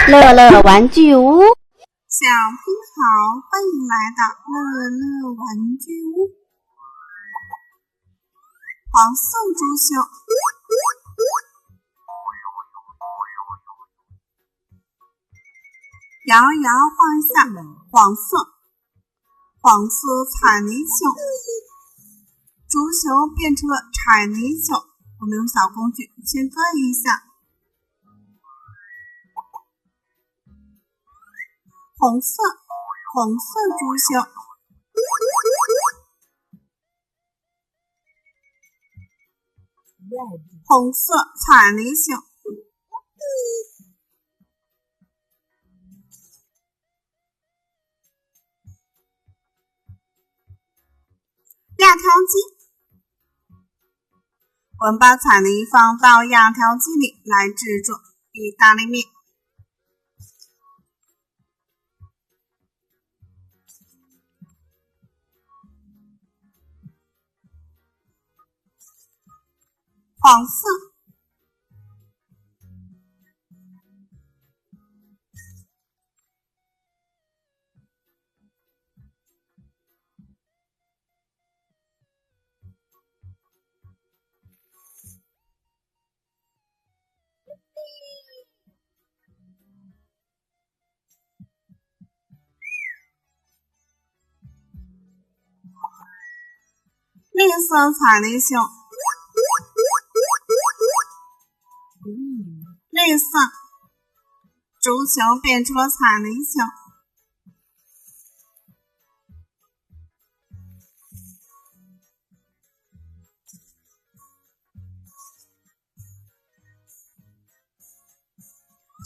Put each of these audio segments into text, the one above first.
乐乐玩具屋，小朋友好，欢迎来到乐乐玩具屋。黄色猪熊，摇摇晃下，黄色彩泥熊，猪熊变成了彩泥熊。我们用小工具切割一下。红色猪熊，红色彩泥熊，压条机。我们把彩泥放到压条机里来制作意大利面。黄色，绿色彩泥熊，绿色猪熊变出了彩泥熊，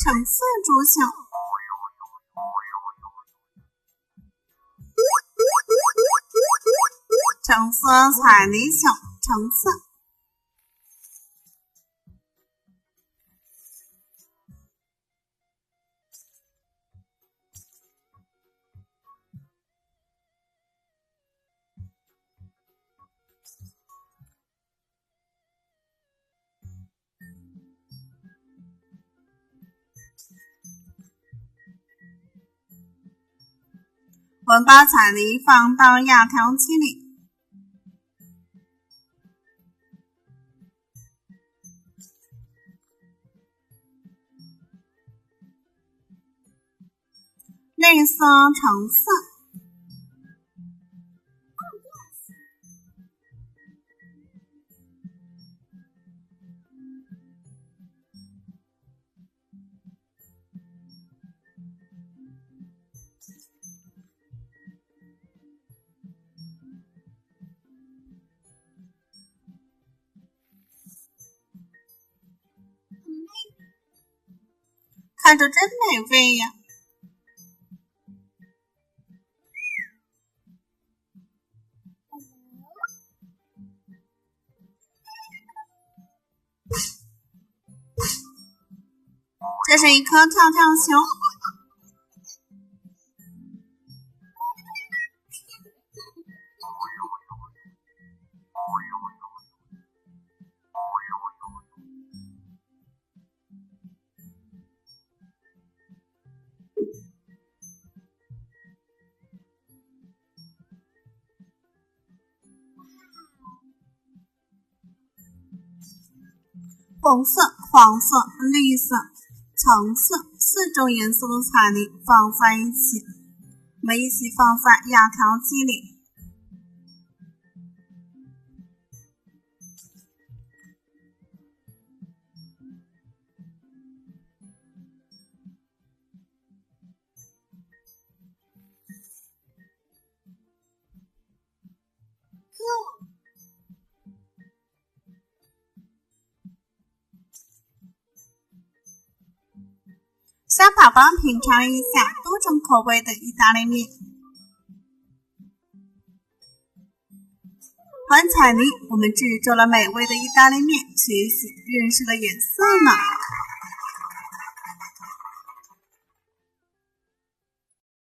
橙色猪熊，橙色彩泥熊，橙色。我们把彩泥放到压条机里。绿色橙色，看着真美味呀！这是一颗跳跳熊，红色、黄色、绿色、橙色4种颜色的彩泥放在一起，我们一起放在压条机里。小宝宝品尝一下多种口味的意大利面。玩彩泥，我们制作了美味的意大利面，学习认识了颜色呢。